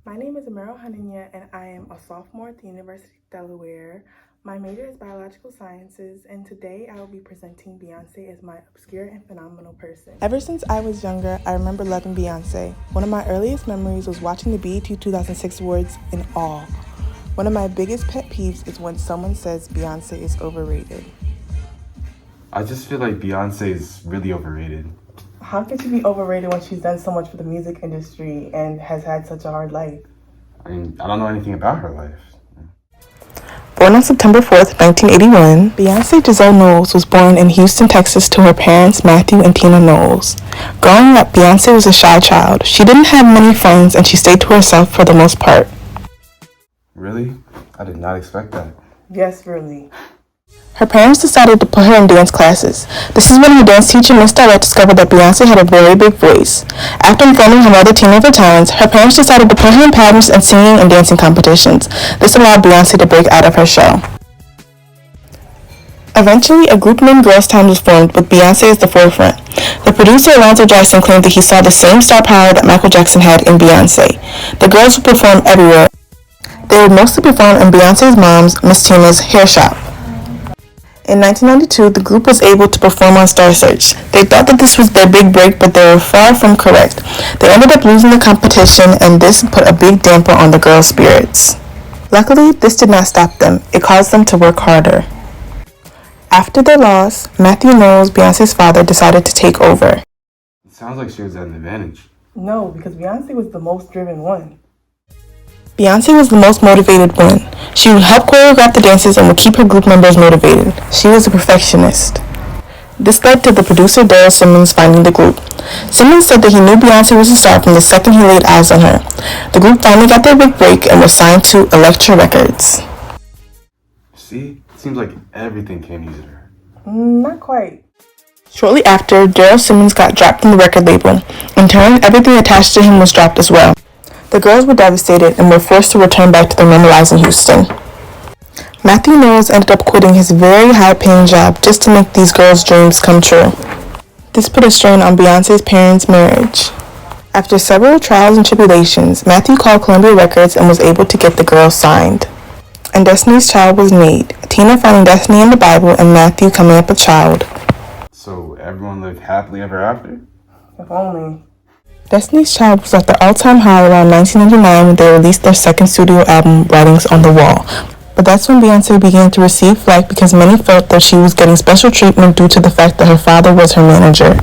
My name is Amara Ohanenye, and I am a sophomore at the University of Delaware. My major is biological sciences, and today I will be presenting Beyonce as my obscure and phenomenal person. Ever since I was younger, I remember loving Beyonce. One of my earliest memories was watching the BET 2006 awards in awe. One of my biggest pet peeves is when someone says Beyonce is overrated. I just feel like Beyonce is really overrated. How can she be overrated when she's done so much for the music industry and has had such a hard life? I mean, I don't know anything about her life. Born on September 4th, 1981, Beyoncé Knowles was born in Houston, Texas to her parents Matthew and Tina Knowles. Growing up, Beyoncé was a shy child. She didn't have many friends and she stayed to herself for the most part. Really? I did not expect that. Yes, really. Her parents decided to put her in dance classes. This is when her dance teacher, Miss Direct, discovered that Beyoncé had a very big voice. After informing her mother, Tina, of her talents, her parents decided to put her in pageants and singing and dancing competitions. This allowed Beyoncé to break out of her shell. Eventually, a group named Girls' Town was formed, with Beyoncé as the forefront. The producer, Alonzo Jackson, claimed that he saw the same star power that Michael Jackson had in Beyoncé. The girls would perform everywhere. They would mostly perform in Beyoncé's mom's, Miss Tina's, hair shop. In 1992, the group was able to perform on Star Search. They thought that this was their big break, but they were far from correct. They ended up losing the competition, and this put a big damper on the girls' spirits. Luckily, this did not stop them. It caused them to work harder. After their loss, Matthew Knowles, Beyoncé's father, decided to take over. It sounds like she was at an advantage. No, because Beyoncé was the most driven one. Beyoncé was the most motivated one. She would help choreograph the dances and would keep her group members motivated. She was a perfectionist. This led to the producer Daryl Simmons finding the group. Simmons said that he knew Beyoncé was a star from the second he laid eyes on her. The group finally got their big break and was signed to Elektra Records. See? It seems like everything came easy to her. Not quite. Shortly after, Daryl Simmons got dropped from the record label. In turn, everything attached to him was dropped as well. The girls were devastated and were forced to return back to their normal lives in Houston. Matthew Knowles ended up quitting his very high-paying job just to make these girls' dreams come true. This put a strain on Beyoncé's parents' marriage. After several trials and tribulations, Matthew called Columbia Records and was able to get the girls signed. And Destiny's Child was made, Tina finding destiny in the Bible and Matthew coming up a child. So everyone lived happily ever after? If only. Destiny's Child was at the all-time high around 1999 when they released their second studio album, Writings on the Wall. But that's when Beyoncé began to receive flack because many felt that she was getting special treatment due to the fact that her father was her manager.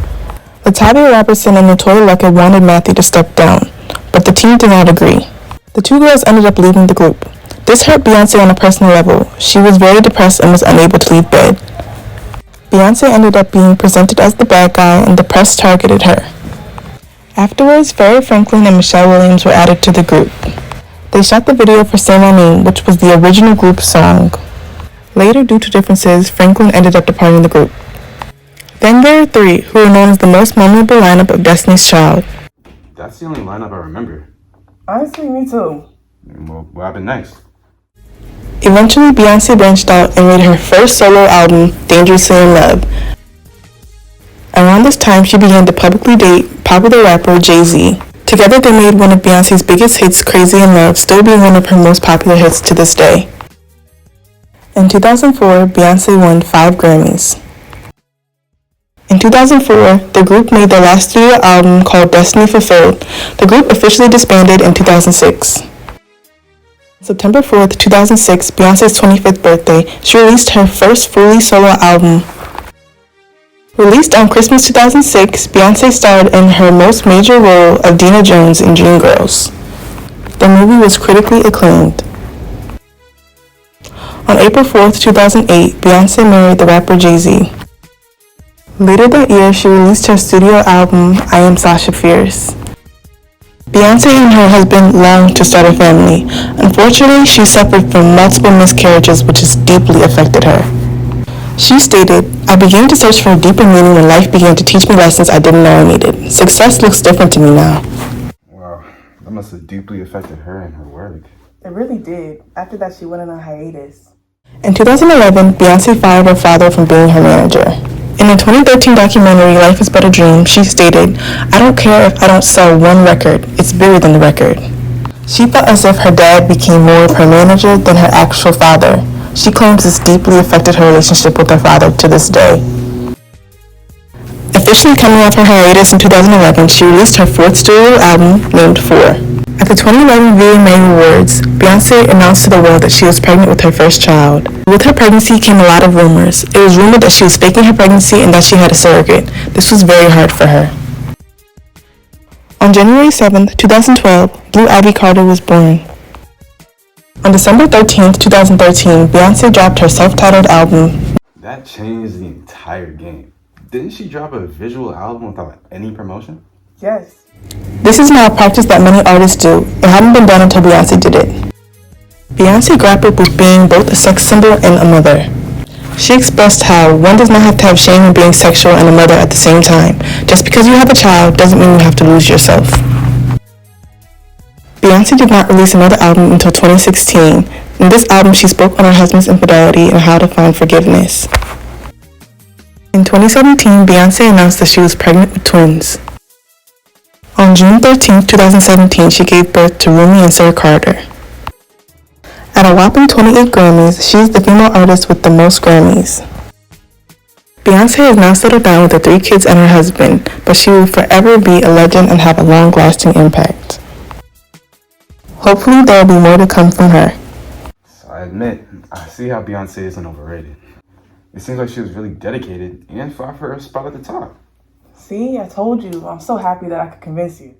Latavia Robertson and Latoya Luckett wanted Matthew to step down, but the team did not agree. The two girls ended up leaving the group. This hurt Beyoncé on a personal level. She was very depressed and was unable to leave bed. Beyoncé ended up being presented as the bad guy and the press targeted her. Afterwards, Ferry Franklin and Michelle Williams were added to the group. They shot the video for Say My Name, which was the original group song. Later, due to differences, Franklin ended up departing the group. Then there are three, who are known as the most memorable lineup of Destiny's Child. That's the only lineup I remember. Honestly, me too. Well, what happened next? Eventually, Beyoncé branched out and made her first solo album, Dangerously in Love. Around this time, she began to publicly date popular rapper Jay-Z. Together, they made one of Beyoncé's biggest hits, Crazy in Love, still being one of her most popular hits to this day. In 2004, Beyoncé won 5 Grammys. In 2004, the group made their last studio album called Destiny Fulfilled. The group officially disbanded in 2006. September 4th, 2006, Beyoncé's 25th birthday, she released her first fully solo album. Released on Christmas 2006, Beyoncé starred in her most major role of Dina Jones in Dreamgirls. The movie was critically acclaimed. On April 4th, 2008, Beyoncé married the rapper Jay-Z. Later that year, she released her studio album, I Am Sasha Fierce. Beyoncé and her husband longed to start a family. Unfortunately, she suffered from multiple miscarriages, which has deeply affected her. She stated, I began to search for a deeper meaning when life began to teach me lessons I didn't know I needed. Success looks different to me now. Wow, that must have deeply affected her and her work. It really did. After that, she went on a hiatus. In 2011, Beyoncé fired her father from being her manager. In the 2013 documentary, Life is But a Dream, she stated, I don't care if I don't sell one record. It's bigger than the record. She felt as if her dad became more of her manager than her actual father. She claims this deeply affected her relationship with her father to this day. Officially coming off her hiatus in 2011, she released her fourth studio album named 4. At the 2011 VMA Awards, Beyonce announced to the world that she was pregnant with her first child. With her pregnancy came a lot of rumors. It was rumored that she was faking her pregnancy and that she had a surrogate. This was very hard for her. On January 7th, 2012, Blue Ivy Carter was born. On December 13th, 2013, Beyonce dropped her self-titled album. That changed the entire game. Didn't she drop a visual album without any promotion? Yes. This is now a practice that many artists do. It hadn't been done until Beyonce did it. Beyonce grappled with being both a sex symbol and a mother. She expressed how one does not have to have shame in being sexual and a mother at the same time. Just because you have a child doesn't mean you have to lose yourself. Beyonce did not release another album until 2016. In this album, she spoke on her husband's infidelity and how to find forgiveness. In 2017, Beyonce announced that she was pregnant with twins. On June 13, 2017, she gave birth to Rumi and Sarah Carter. At a whopping 28 Grammys, she is the female artist with the most Grammys. Beyonce has now settled down with her 3 kids and her husband, but she will forever be a legend and have a long-lasting impact. Hopefully, there will be more to come from her. So I admit, I see how Beyonce isn't overrated. It seems like she was really dedicated and fought for a spot at the top. See, I told you. I'm so happy that I could convince you.